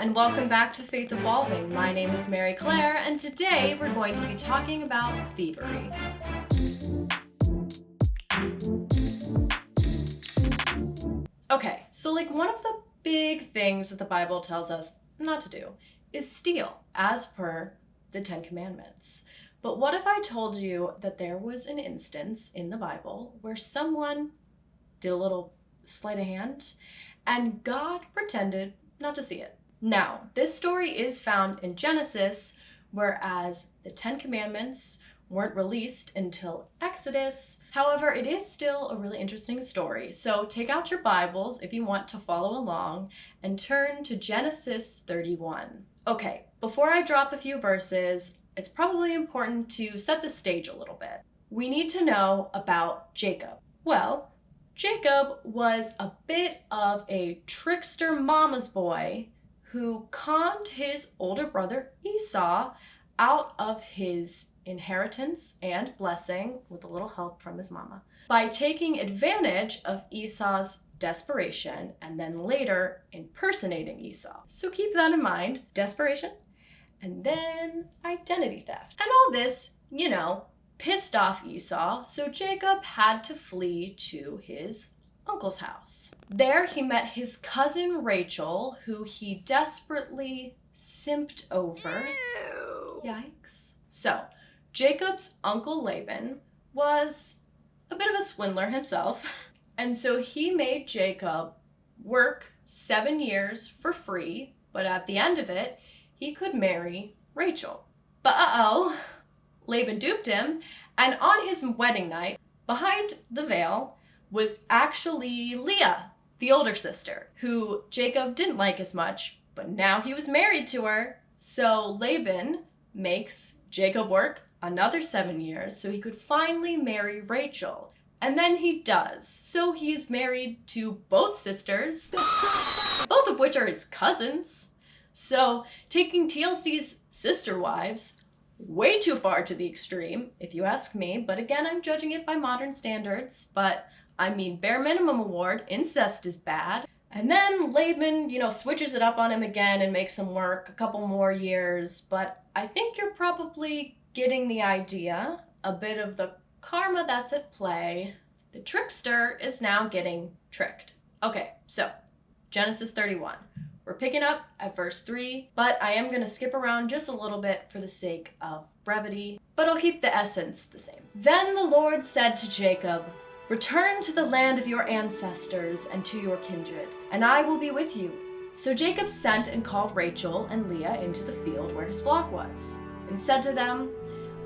and welcome back to Faith Evolving. My name is Mary Claire, and today we're going to be talking about thievery. Okay, so one of the big things that the Bible tells us not to do is steal, as per the 10 Commandments. But what if I told you that there was an instance in the Bible where someone did a little sleight of hand and God pretended not to see it? Now, this story is found in Genesis, whereas the 10 Commandments weren't released until Exodus. However, it is still a really interesting story. So take out your Bibles if you want to follow along and turn to Genesis 31. Okay, before I drop a few verses, it's probably important to set the stage a little bit. We need to know about Jacob. Well, Jacob was a bit of a trickster mama's boy who conned his older brother Esau out of his inheritance and blessing with a little help from his mama by taking advantage of Esau's desperation and then later impersonating Esau. So keep that in mind, desperation and then identity theft. And all this, pissed off Esau, so Jacob had to flee to his uncle's house. There he met his cousin Rachel, who he desperately simped over. Ew. Yikes. So, Jacob's uncle Laban was a bit of a swindler himself, and so he made Jacob work 7 years for free, but at the end of it, he could marry Rachel. But Laban duped him, and on his wedding night, behind the veil, was actually Leah, the older sister, who Jacob didn't like as much, but now he was married to her. So Laban makes Jacob work another 7 years so he could finally marry Rachel. And then he does. So he's married to both sisters, both of which are his cousins. So taking TLC's sister wives way too far to the extreme, if you ask me. But again, I'm judging it by modern standards. But bare minimum award, incest is bad. And then Laban, switches it up on him again and makes him work a couple more years. But I think you're probably getting the idea, a bit of the karma that's at play. The trickster is now getting tricked. Okay, so Genesis 31. We're picking up at verse 3, but I am going to skip around just a little bit for the sake of brevity, but I'll keep the essence the same. Then the Lord said to Jacob, "Return to the land of your ancestors and to your kindred, and I will be with you." So Jacob sent and called Rachel and Leah into the field where his flock was, and said to them,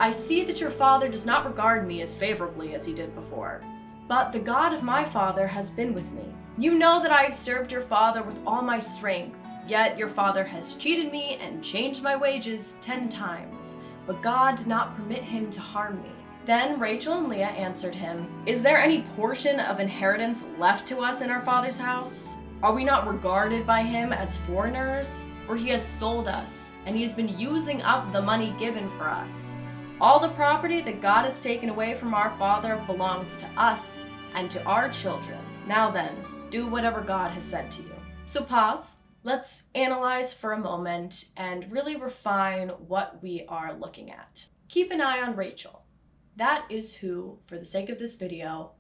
"I see that your father does not regard me as favorably as he did before, but the God of my father has been with me. You know that I have served your father with all my strength, yet your father has cheated me and changed my wages 10 times, but God did not permit him to harm me." Then Rachel and Leah answered him, "Is there any portion of inheritance left to us in our father's house? Are we not regarded by him as foreigners? For he has sold us, and he has been using up the money given for us. All the property that God has taken away from our father belongs to us and to our children. Now then, do whatever God has said to you." So pause. Let's analyze for a moment and really refine what we are looking at. Keep an eye on Rachel. That is who, for the sake of this video,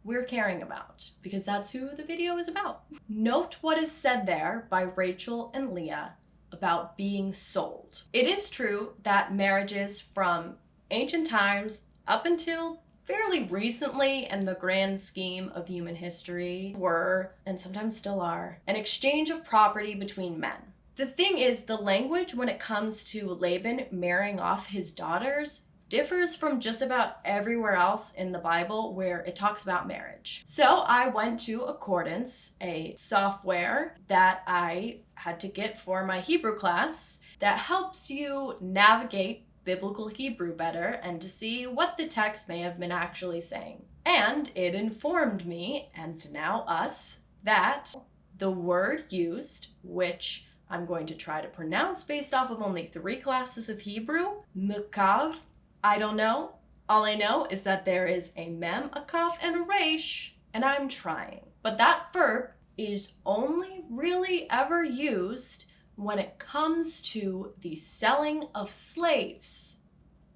we're caring about, because that's who the video is about. Note what is said there by Rachel and Leah about being sold. It is true that marriages from ancient times up until fairly recently in the grand scheme of human history were, and sometimes still are, an exchange of property between men. The thing is, the language when it comes to Laban marrying off his daughters differs from just about everywhere else in the Bible where it talks about marriage. So I went to Accordance, a software that I had to get for my Hebrew class that helps you navigate biblical Hebrew better and to see what the text may have been actually saying. And it informed me, and now us, that the word used, which I'm going to try to pronounce based off of only 3 classes of Hebrew, mekav, I don't know. All I know is that there is a mem, a kaf, and a resh, and I'm trying. But that verb is only really ever used when it comes to the selling of slaves.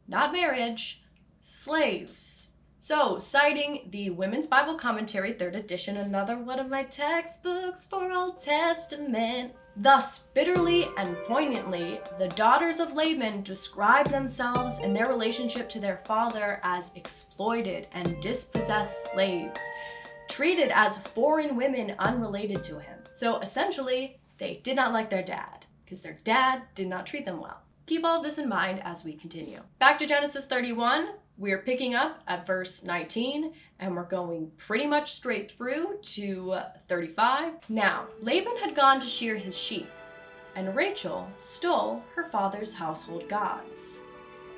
Not marriage, slaves. So, citing the Women's Bible Commentary, 3rd edition, another one of my textbooks for Old Testament. Thus, bitterly and poignantly, the daughters of Laban describe themselves and their relationship to their father as exploited and dispossessed slaves, treated as foreign women unrelated to him. So essentially, they did not like their dad, because their dad did not treat them well. Keep all of this in mind as we continue. Back to Genesis 31, we're picking up at verse 19, and we're going pretty much straight through to 35. Now, Laban had gone to shear his sheep, and Rachel stole her father's household gods.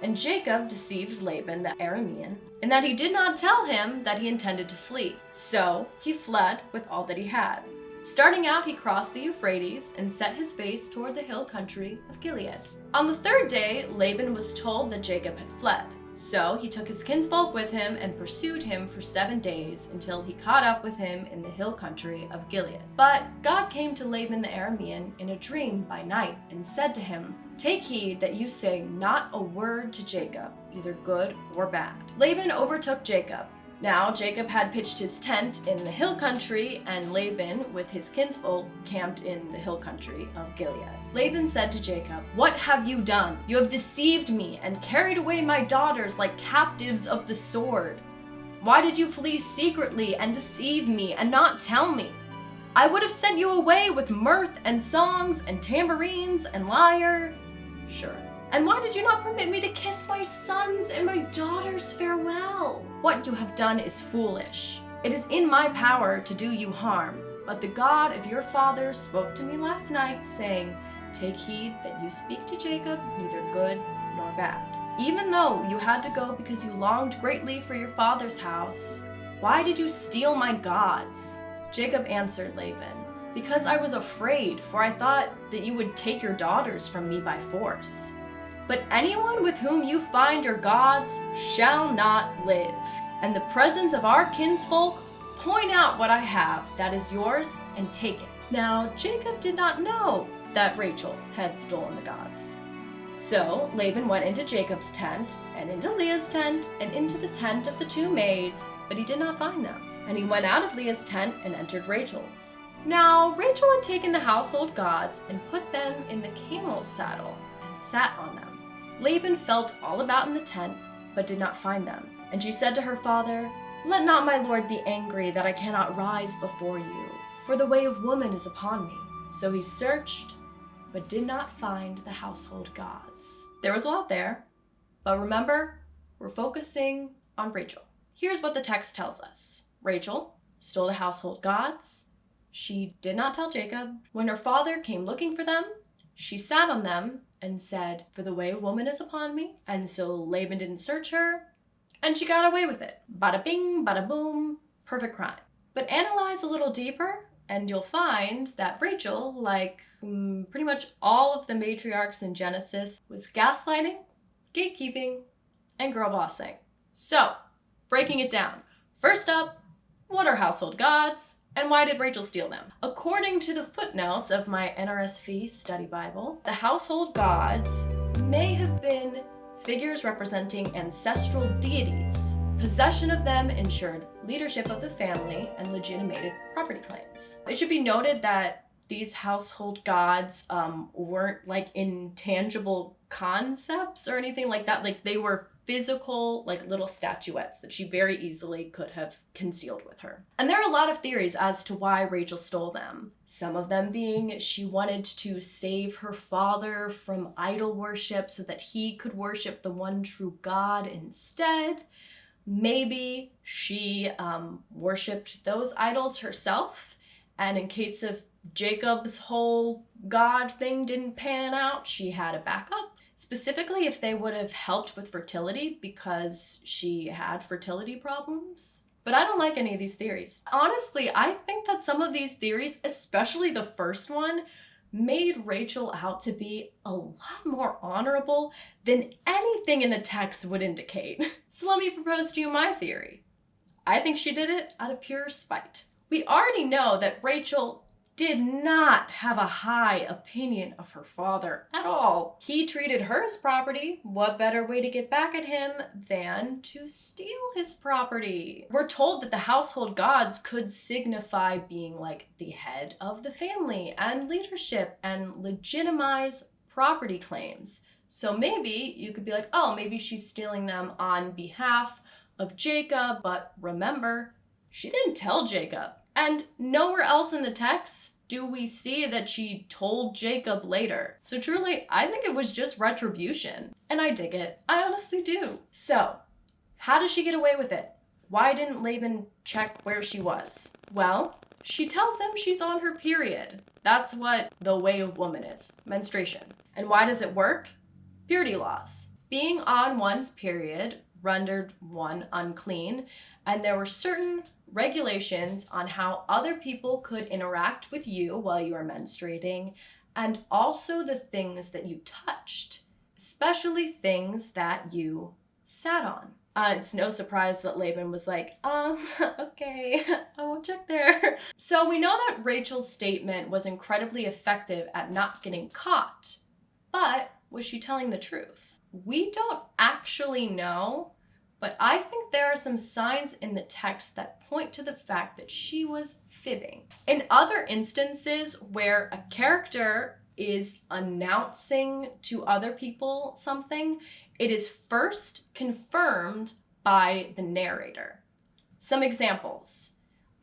And Jacob deceived Laban the Aramean, in that he did not tell him that he intended to flee. So he fled with all that he had. Starting out, he crossed the Euphrates and set his face toward the hill country of Gilead. On the 3rd day, Laban was told that Jacob had fled. So he took his kinsfolk with him and pursued him for 7 days until he caught up with him in the hill country of Gilead. But God came to Laban the Aramean in a dream by night and said to him, "Take heed that you say not a word to Jacob, either good or bad." Laban overtook Jacob. Now Jacob had pitched his tent in the hill country, and Laban with his kinsfolk camped in the hill country of Gilead. Laban said to Jacob, "What have you done? You have deceived me and carried away my daughters like captives of the sword. Why did you flee secretly and deceive me and not tell me? I would have sent you away with mirth and songs and tambourines and lyre." Sure. "And why did you not permit me to kiss my sons and my daughters farewell? What you have done is foolish. It is in my power to do you harm, but the God of your father spoke to me last night, saying, 'Take heed that you speak to Jacob neither good nor bad.' Even though you had to go because you longed greatly for your father's house, why did you steal my gods?" Jacob answered Laban, "Because I was afraid, for I thought that you would take your daughters from me by force. But anyone with whom you find your gods shall not live. And the presence of our kinsfolk, point out what I have that is yours and take it." Now Jacob did not know that Rachel had stolen the gods. So Laban went into Jacob's tent, and into Leah's tent, and into the tent of the 2 maids, but he did not find them. And he went out of Leah's tent and entered Rachel's. Now Rachel had taken the household gods and put them in the camel's saddle and sat on them. Laban felt all about in the tent, but did not find them. And she said to her father, "Let not my lord be angry that I cannot rise before you, for the way of woman is upon me." So he searched, but did not find the household gods. There was a lot there, but remember, we're focusing on Rachel. Here's what the text tells us. Rachel stole the household gods. She did not tell Jacob. When her father came looking for them, she sat on them and said, "For the way of woman is upon me." And so Laban didn't search her, and she got away with it. Bada bing, bada boom, perfect crime. But analyze a little deeper, and you'll find that Rachel, like pretty much all of the matriarchs in Genesis, was gaslighting, gatekeeping, and girl bossing. So, breaking it down. First up, what are household gods? And why did Rachel steal them? According to the footnotes of my NRSV study Bible, the household gods may have been figures representing ancestral deities. Possession of them ensured leadership of the family and legitimated property claims. It should be noted that these household gods weren't like intangible concepts or anything like that. Like they were physical, like little statuettes that she very easily could have concealed with her. And there are a lot of theories as to why Rachel stole them. Some of them being she wanted to save her father from idol worship so that he could worship the one true God instead. Maybe she worshipped those idols herself, and in case of Jacob's whole God thing didn't pan out, she had a backup. Specifically, if they would have helped with fertility because she had fertility problems. But I don't like any of these theories. Honestly, I think that some of these theories, especially the first one, made Rachel out to be a lot more honorable than anything in the text would indicate. So let me propose to you my theory. I think she did it out of pure spite. We already know that Rachel did not have a high opinion of her father at all. He treated her as property. What better way to get back at him than to steal his property? We're told that the household gods could signify being like the head of the family and leadership and legitimize property claims. So maybe you could be like, oh, maybe she's stealing them on behalf of Jacob, but remember, she didn't tell Jacob. And nowhere else in the text do we see that she told Jacob later. So truly, I think it was just retribution. And I dig it. I honestly do. So, how does she get away with it? Why didn't Laban check where she was? Well, she tells him she's on her period. That's what the way of woman is, menstruation. And why does it work? Purity laws. Being on one's period rendered one unclean, and there were certain regulations on how other people could interact with you while you were menstruating, and also the things that you touched, especially things that you sat on. It's no surprise that Laban was like, okay, I won't check there. So we know that Rachel's statement was incredibly effective at not getting caught, but was she telling the truth? We don't actually know, but I think there are some signs in the text that point to the fact that she was fibbing. In other instances where a character is announcing to other people something, it is first confirmed by the narrator. Some examples.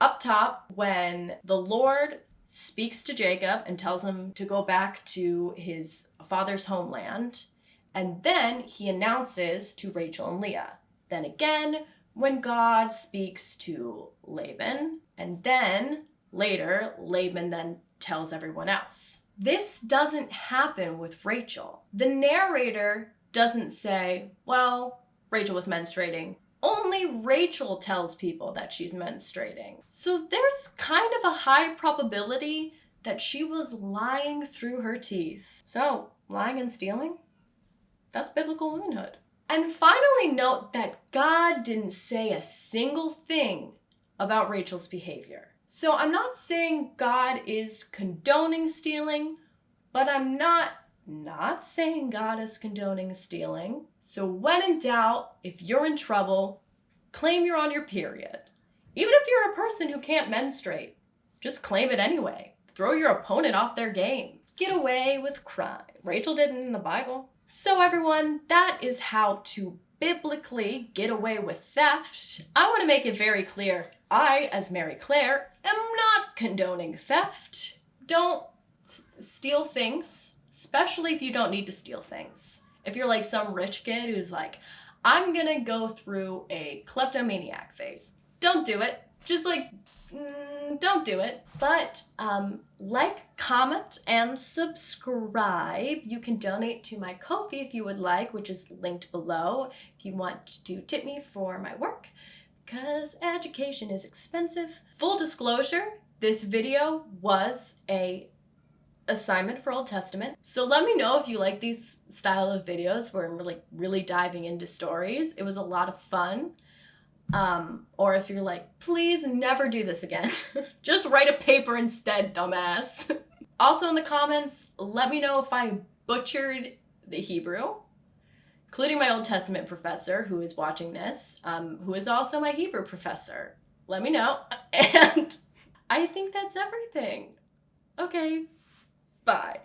Up top, when the Lord speaks to Jacob and tells him to go back to his father's homeland, and then he announces to Rachel and Leah. Then again, when God speaks to Laban, and then later, Laban then tells everyone else. This doesn't happen with Rachel. The narrator doesn't say, well, Rachel was menstruating. Only Rachel tells people that she's menstruating. So there's kind of a high probability that she was lying through her teeth. So, lying and stealing? That's biblical womanhood. And finally, note that God didn't say a single thing about Rachel's behavior. So I'm not saying God is condoning stealing, but I'm not saying God is condoning stealing. So when in doubt, if you're in trouble, claim you're on your period. Even if you're a person who can't menstruate, just claim it anyway. Throw your opponent off their game. Get away with crime. Rachel didn't in the Bible. So everyone, that is how to biblically get away with theft. I want to make it very clear, I, as Mary Clare, am not condoning theft. Don't steal things, especially if you don't need to steal things. If you're like some rich kid who's like, I'm gonna go through a kleptomaniac phase. Don't do it. Just don't do it. But like, comment, and subscribe. You can donate to my Ko-fi if you would like, which is linked below if you want to tip me for my work, because education is expensive. Full disclosure, this video was a assignment for Old Testament. So let me know if you like these style of videos where I'm really diving into stories. It was a lot of fun. Or if you're like, please never do this again. Just write a paper instead, dumbass. Also in the comments, let me know if I butchered the Hebrew, including my Old Testament professor who is watching this, who is also my Hebrew professor. Let me know. And I think that's everything. Okay, bye.